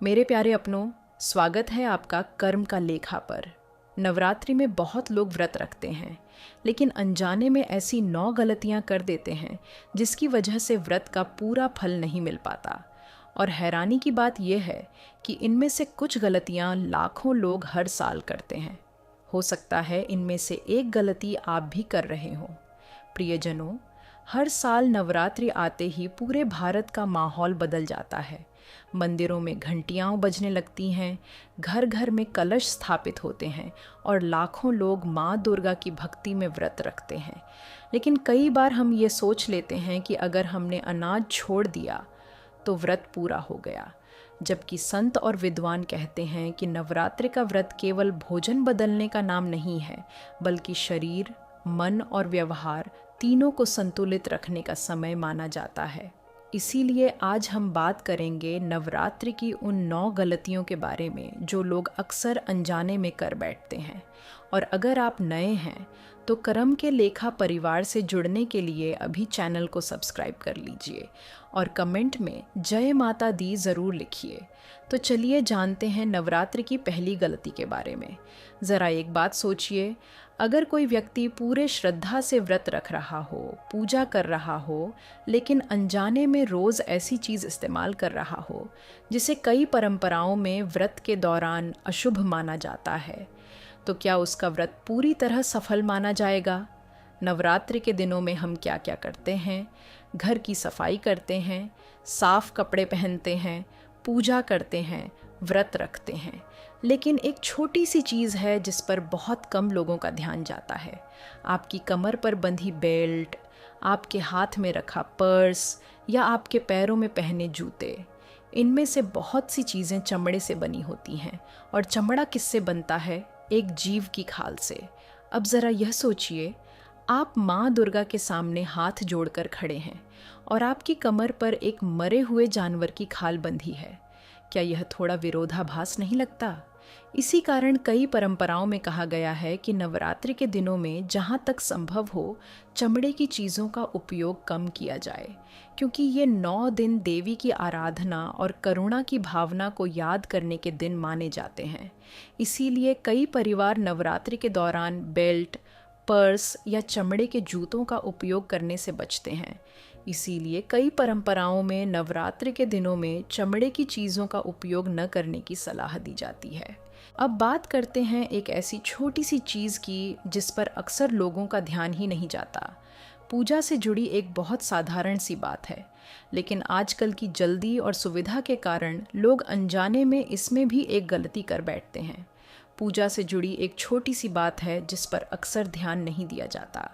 मेरे प्यारे अपनों, स्वागत है आपका कर्म का लेखा पर। नवरात्रि में बहुत लोग व्रत रखते हैं, लेकिन अनजाने में ऐसी 9 गलतियां कर देते हैं जिसकी वजह से व्रत का पूरा फल नहीं मिल पाता। और हैरानी की बात यह है कि इनमें से कुछ गलतियां लाखों लोग हर साल करते हैं। हो सकता है इनमें से एक गलती आप भी कर रहे हो। प्रियजनों, हर साल नवरात्रि आते ही पूरे भारत का माहौल बदल जाता है। मंदिरों में घंटियां बजने लगती हैं, घर घर में कलश स्थापित होते हैं और लाखों लोग माँ दुर्गा की भक्ति में व्रत रखते हैं। लेकिन कई बार हम ये सोच लेते हैं कि अगर हमने अनाज छोड़ दिया तो व्रत पूरा हो गया, जबकि संत और विद्वान कहते हैं कि नवरात्रि का व्रत केवल भोजन बदलने का नाम नहीं है, बल्कि शरीर, मन और व्यवहार तीनों को संतुलित रखने का समय माना जाता है। इसीलिए आज हम बात करेंगे नवरात्रि की उन 9 गलतियों के बारे में जो लोग अक्सर अनजाने में कर बैठते हैं। और अगर आप नए हैं तो कर्म के लेखा परिवार से जुड़ने के लिए अभी चैनल को सब्सक्राइब कर लीजिए और कमेंट में जय माता दी ज़रूर लिखिए। तो चलिए जानते हैं नवरात्रि की पहली गलती के बारे में। ज़रा एक बात सोचिए, अगर कोई व्यक्ति पूरे श्रद्धा से व्रत रख रहा हो, पूजा कर रहा हो, लेकिन अनजाने में रोज़ ऐसी चीज़ इस्तेमाल कर रहा हो जिसे कई परंपराओं में व्रत के दौरान अशुभ माना जाता है, तो क्या उसका व्रत पूरी तरह सफल माना जाएगा? नवरात्रि के दिनों में हम क्या क्या करते हैं? घर की सफाई करते हैं, साफ कपड़े पहनते हैं, पूजा करते हैं, व्रत रखते हैं, लेकिन एक छोटी सी चीज़ है जिस पर बहुत कम लोगों का ध्यान जाता है। आपकी कमर पर बंधी बेल्ट, आपके हाथ में रखा पर्स या आपके पैरों में पहने जूते। इनमें से बहुत सी चीज़ें चमड़े से बनी होती हैं, और चमड़ा किससे बनता है? एक जीव की खाल से। अब ज़रा यह सोचिए, आप माँ दुर्गा के सामने हाथ जोड़कर खड़े हैं और आपकी कमर पर एक मरे हुए जानवर की खाल बंधी है। क्या यह थोड़ा विरोधाभास नहीं लगता? इसी कारण कई परंपराओं में कहा गया है कि नवरात्रि के दिनों में जहाँ तक संभव हो चमड़े की चीज़ों का उपयोग कम किया जाए, क्योंकि ये 9 दिन देवी की आराधना और करुणा की भावना को याद करने के दिन माने जाते हैं। इसीलिए कई परिवार नवरात्रि के दौरान बेल्ट, पर्स या चमड़े के जूतों का उपयोग करने से बचते हैं। इसीलिए कई परंपराओं में नवरात्रि के दिनों में चमड़े की चीज़ों का उपयोग न करने की सलाह दी जाती है। अब बात करते हैं एक ऐसी छोटी सी चीज़ की जिस पर अक्सर लोगों का ध्यान ही नहीं जाता। पूजा से जुड़ी एक बहुत साधारण सी बात है, लेकिन आजकल की जल्दी और सुविधा के कारण लोग अनजाने में इसमें भी एक गलती कर बैठते हैं। पूजा से जुड़ी एक छोटी सी बात है जिस पर अक्सर ध्यान नहीं दिया जाता।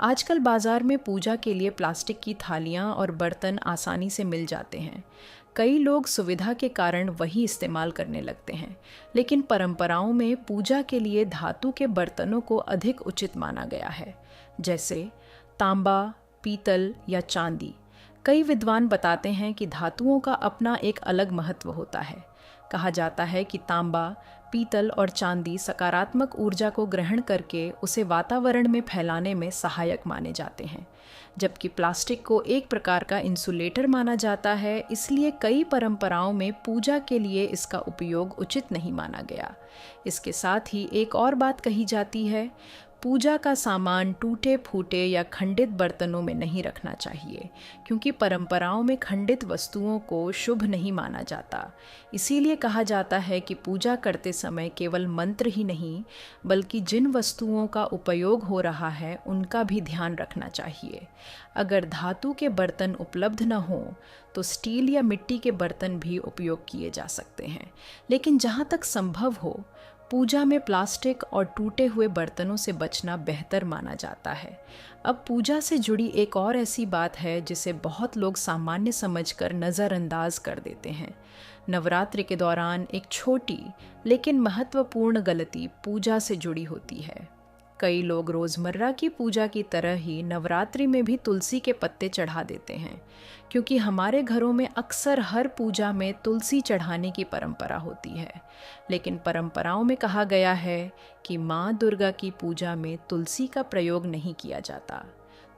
आजकल बाज़ार में पूजा के लिए प्लास्टिक की थालियाँ और बर्तन आसानी से मिल जाते हैं। कई लोग सुविधा के कारण वही इस्तेमाल करने लगते हैं, लेकिन परंपराओं में पूजा के लिए धातु के बर्तनों को अधिक उचित माना गया है, जैसे तांबा, पीतल या चांदी। कई विद्वान बताते हैं कि धातुओं का अपना एक अलग महत्व होता है। कहा जाता है कि तांबा, पीतल और चांदी सकारात्मक ऊर्जा को ग्रहण करके उसे वातावरण में फैलाने में सहायक माने जाते हैं, जबकि प्लास्टिक को एक प्रकार का इंसुलेटर माना जाता है। इसलिए कई परंपराओं में पूजा के लिए इसका उपयोग उचित नहीं माना गया। इसके साथ ही एक और बात कही जाती है, पूजा का सामान टूटे फूटे या खंडित बर्तनों में नहीं रखना चाहिए, क्योंकि परंपराओं में खंडित वस्तुओं को शुभ नहीं माना जाता। इसीलिए कहा जाता है कि पूजा करते समय केवल मंत्र ही नहीं, बल्कि जिन वस्तुओं का उपयोग हो रहा है उनका भी ध्यान रखना चाहिए। अगर धातु के बर्तन उपलब्ध न हो तो स्टील या मिट्टी के बर्तन भी उपयोग किए जा सकते हैं, लेकिन जहाँ तक संभव हो पूजा में प्लास्टिक और टूटे हुए बर्तनों से बचना बेहतर माना जाता है। अब पूजा से जुड़ी एक और ऐसी बात है जिसे बहुत लोग सामान्य समझकर नज़रअंदाज कर देते हैं। नवरात्रि के दौरान एक छोटी लेकिन महत्वपूर्ण गलती पूजा से जुड़ी होती है। कई लोग रोज़मर्रा की पूजा की तरह ही नवरात्रि में भी तुलसी के पत्ते चढ़ा देते हैं, क्योंकि हमारे घरों में अक्सर हर पूजा में तुलसी चढ़ाने की परंपरा होती है। लेकिन परंपराओं में कहा गया है कि माँ दुर्गा की पूजा में तुलसी का प्रयोग नहीं किया जाता।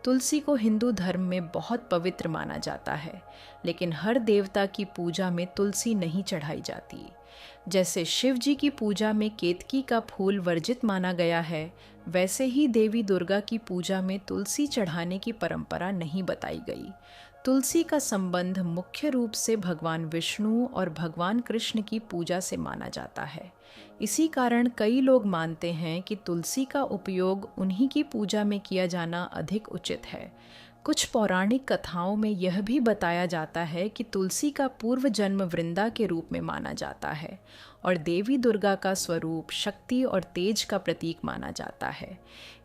तुलसी को हिंदू धर्म में बहुत पवित्र माना जाता है, लेकिन हर देवता की पूजा में तुलसी नहीं चढ़ाई जाती। जैसे शिव जी की पूजा में केतकी का फूल वर्जित माना गया है, वैसे ही देवी दुर्गा की पूजा में तुलसी चढ़ाने की परंपरा नहीं बताई गई। तुलसी का संबंध मुख्य रूप से भगवान विष्णु और भगवान कृष्ण की पूजा से माना जाता है। इसी कारण कई लोग मानते हैं कि तुलसी का उपयोग उन्हीं की पूजा में किया जाना अधिक उचित है। कुछ पौराणिक कथाओं में यह भी बताया जाता है कि तुलसी का पूर्व जन्म वृंदा के रूप में माना जाता है और देवी दुर्गा का स्वरूप शक्ति और तेज का प्रतीक माना जाता है।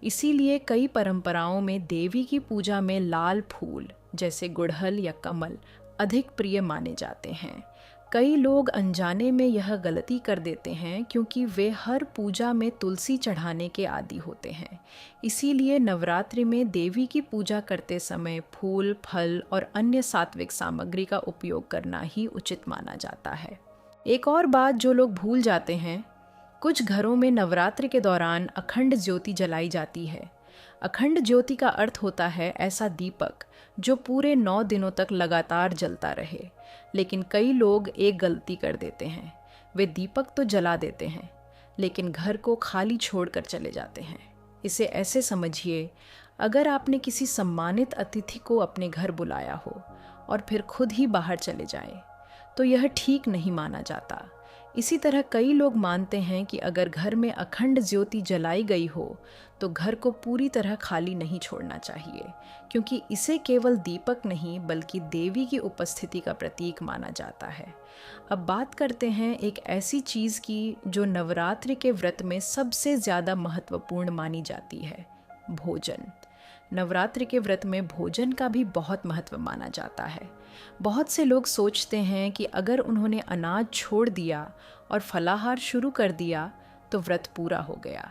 इसीलिए कई परंपराओं में देवी की पूजा में लाल फूल जैसे गुड़हल या कमल अधिक प्रिय माने जाते हैं। कई लोग अनजाने में यह गलती कर देते हैं क्योंकि वे हर पूजा में तुलसी चढ़ाने के आदी होते हैं। इसीलिए नवरात्रि में देवी की पूजा करते समय फूल, फल और अन्य सात्विक सामग्री का उपयोग करना ही उचित माना जाता है। एक और बात जो लोग भूल जाते हैं, कुछ घरों में नवरात्रि के दौरान अखंड ज्योति जलाई जाती है। अखंड ज्योति का अर्थ होता है ऐसा दीपक जो पूरे 9 दिनों तक लगातार जलता रहे। लेकिन कई लोग एक गलती कर देते हैं, वे दीपक तो जला देते हैं लेकिन घर को खाली छोड़कर चले जाते हैं। इसे ऐसे समझिए, अगर आपने किसी सम्मानित अतिथि को अपने घर बुलाया हो और फिर खुद ही बाहर चले जाएं, तो यह ठीक नहीं माना जाता। इसी तरह कई लोग मानते हैं कि अगर घर में अखंड ज्योति जलाई गई हो तो घर को पूरी तरह खाली नहीं छोड़ना चाहिए, क्योंकि इसे केवल दीपक नहीं बल्कि देवी की उपस्थिति का प्रतीक माना जाता है। अब बात करते हैं एक ऐसी चीज़ की जो नवरात्रि के व्रत में सबसे ज़्यादा महत्वपूर्ण मानी जाती है, भोजन। नवरात्रि के व्रत में भोजन का भी बहुत महत्व माना जाता है। बहुत से लोग सोचते हैं कि अगर उन्होंने अनाज छोड़ दिया और फलाहार शुरू कर दिया तो व्रत पूरा हो गया।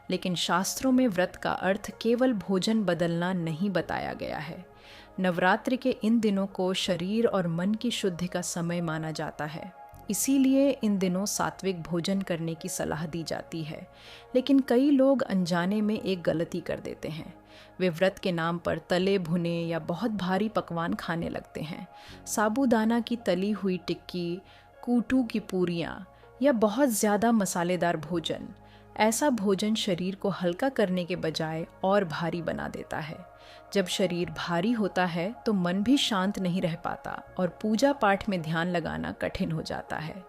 लेकिन शास्त्रों में व्रत का अर्थ केवल भोजन बदलना नहीं बताया गया है। नवरात्रि के इन दिनों को शरीर और मन की शुद्धि का समय माना जाता है। इसीलिए इन दिनों सात्विक भोजन करने की सलाह दी जाती है। लेकिन कई लोग अनजाने में एक गलती कर देते हैं। वे व्रत के नाम पर तले भुने या बहुत भारी पकवान खाने लगते हैं। साबूदाना की तली हुई टिक्की, कूटू की पूरियाँ या बहुत ज़्यादा मसालेदार भोजन। ऐसा भोजन शरीर को हल्का करने के बजाय और भारी बना देता है। जब शरीर भारी होता है तो मन भी शांत नहीं रह पाता और पूजा पाठ में ध्यान लगाना कठिन हो जाता है।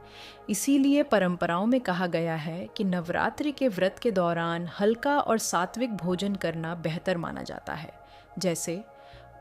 इसीलिए परंपराओं में कहा गया है कि नवरात्रि के व्रत के दौरान हल्का और सात्विक भोजन करना बेहतर माना जाता है, जैसे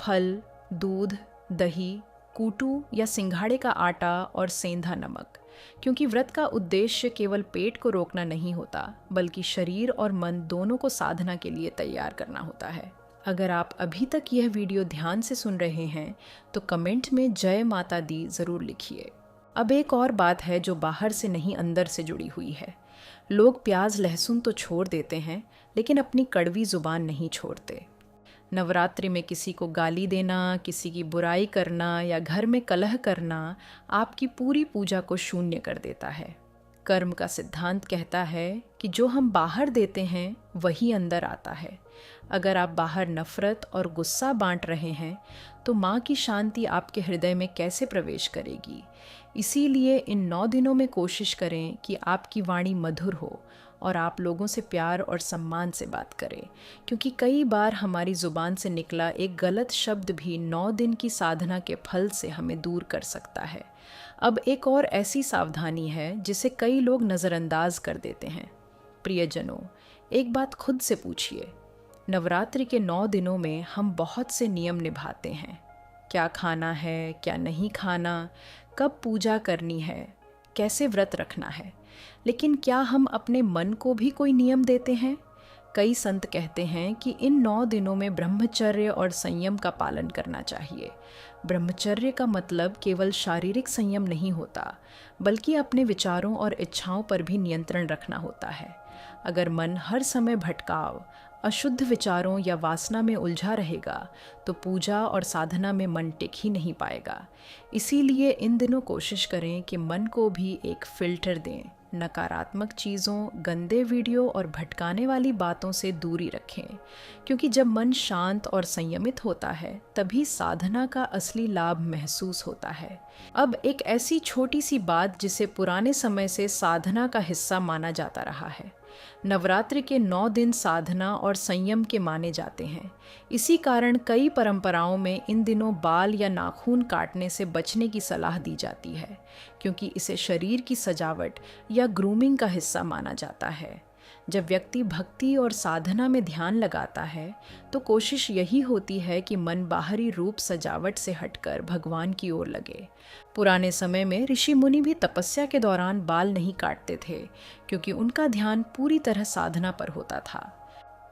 फल, दूध, दही, कूटू या सिंघाड़े का आटा और सेंधा नमक। क्योंकि व्रत का उद्देश्य केवल पेट को रोकना नहीं होता, बल्कि शरीर और मन दोनों को साधना के लिए तैयार करना होता है। अगर आप अभी तक यह वीडियो ध्यान से सुन रहे हैं तो कमेंट में जय माता दी ज़रूर लिखिए। अब एक और बात है जो बाहर से नहीं अंदर से जुड़ी हुई है। लोग प्याज लहसुन तो छोड़ देते हैं लेकिन अपनी कड़वी ज़ुबान नहीं छोड़ते। नवरात्रि में किसी को गाली देना, किसी की बुराई करना या घर में कलह करना आपकी पूरी पूजा को शून्य कर देता है। कर्म का सिद्धांत कहता है कि जो हम बाहर देते हैं वही अंदर आता है। अगर आप बाहर नफरत और गुस्सा बांट रहे हैं तो माँ की शांति आपके हृदय में कैसे प्रवेश करेगी। इसीलिए इन 9 दिनों में कोशिश करें कि आपकी वाणी मधुर हो और आप लोगों से प्यार और सम्मान से बात करें, क्योंकि कई बार हमारी ज़ुबान से निकला एक गलत शब्द भी 9 दिन की साधना के फल से हमें दूर कर सकता है। अब एक और ऐसी सावधानी है जिसे कई लोग नज़रअंदाज कर देते हैं। प्रियजनों, एक बात खुद से पूछिए, नवरात्रि के 9 दिनों में हम बहुत से नियम निभाते हैं। क्या खाना है, क्या नहीं खाना, कब पूजा करनी है, कैसे व्रत रखना है। लेकिन क्या हम अपने मन को भी कोई नियम देते हैं? कई संत कहते हैं कि इन 9 दिनों में ब्रह्मचर्य और संयम का पालन करना चाहिए। ब्रह्मचर्य का मतलब केवल शारीरिक संयम नहीं होता, बल्कि अपने विचारों और इच्छाओं पर भी नियंत्रण रखना होता है। अगर मन हर समय भटकाव, अशुद्ध विचारों या वासना में उलझा रहेगा तो पूजा और साधना में मन टिक ही नहीं पाएगा। इसीलिए इन दिनों कोशिश करें कि मन को भी एक फिल्टर दें, नकारात्मक चीज़ों, गंदे वीडियो और भटकाने वाली बातों से दूरी रखें, क्योंकि जब मन शांत और संयमित होता है तभी साधना का असली लाभ महसूस होता है। अब एक ऐसी छोटी सी बात जिसे पुराने समय से साधना का हिस्सा माना जाता रहा है। नवरात्रि के 9 दिन साधना और संयम के माने जाते हैं। इसी कारण कई परंपराओं में इन दिनों बाल या नाखून काटने से बचने की सलाह दी जाती है, क्योंकि इसे शरीर की सजावट या ग्रूमिंग का हिस्सा माना जाता है। जब व्यक्ति भक्ति और साधना में ध्यान लगाता है तो कोशिश यही होती है कि मन बाहरी रूप सजावट से हटकर भगवान की ओर लगे। पुराने समय में ऋषि मुनि भी तपस्या के दौरान बाल नहीं काटते थे, क्योंकि उनका ध्यान पूरी तरह साधना पर होता था।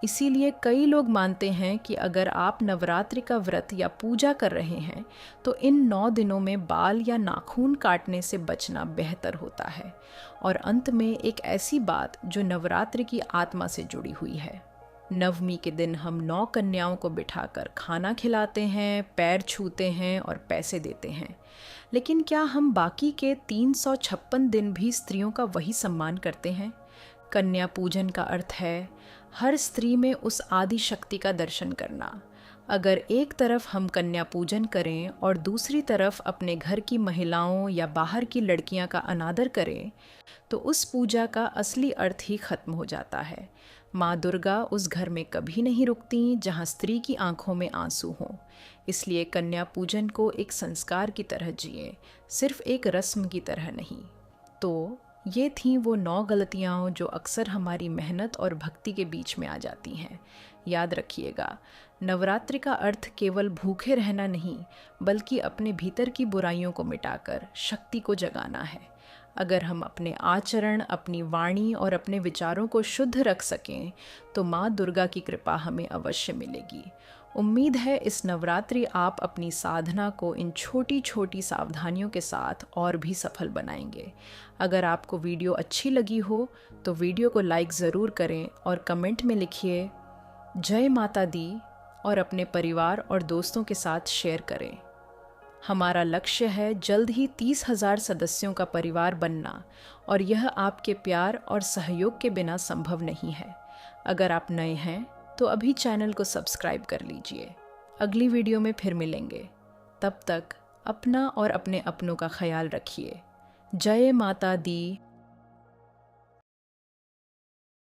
इसीलिए कई लोग मानते हैं कि अगर आप नवरात्रि का व्रत या पूजा कर रहे हैं तो इन 9 दिनों में बाल या नाखून काटने से बचना बेहतर होता है। और अंत में एक ऐसी बात जो नवरात्रि की आत्मा से जुड़ी हुई है। नवमी के दिन हम 9 कन्याओं को बिठाकर खाना खिलाते हैं, पैर छूते हैं और पैसे देते हैं। लेकिन क्या हम बाकी के 356 दिन भी स्त्रियों का वही सम्मान करते हैं? कन्या पूजन का अर्थ है हर स्त्री में उस आदि शक्ति का दर्शन करना। अगर एक तरफ हम कन्या पूजन करें और दूसरी तरफ अपने घर की महिलाओं या बाहर की लड़कियां का अनादर करें तो उस पूजा का असली अर्थ ही खत्म हो जाता है। माँ दुर्गा उस घर में कभी नहीं रुकती जहाँ स्त्री की आंखों में आंसू हों। इसलिए कन्या पूजन को एक संस्कार की तरह जिए, सिर्फ एक रस्म की तरह नहीं। तो ये थीं वो 9 गलतियाँ जो अक्सर हमारी मेहनत और भक्ति के बीच में आ जाती हैं। याद रखिएगा, नवरात्रि का अर्थ केवल भूखे रहना नहीं, बल्कि अपने भीतर की बुराइयों को मिटाकर शक्ति को जगाना है। अगर हम अपने आचरण, अपनी वाणी और अपने विचारों को शुद्ध रख सकें तो माँ दुर्गा की कृपा हमें अवश्य मिलेगी। उम्मीद है इस नवरात्रि आप अपनी साधना को इन छोटी छोटी सावधानियों के साथ और भी सफल बनाएंगे। अगर आपको वीडियो अच्छी लगी हो तो वीडियो को लाइक ज़रूर करें और कमेंट में लिखिए जय माता दी और अपने परिवार और दोस्तों के साथ शेयर करें। हमारा लक्ष्य है जल्द ही 30,000 सदस्यों का परिवार बनना, और यह आपके प्यार और सहयोग के बिना संभव नहीं है। अगर आप नए हैं तो अभी चैनल को सब्सक्राइब कर लीजिए। अगली वीडियो में फिर मिलेंगे। तब तक अपना और अपने अपनों का ख्याल रखिए। जय माता दी।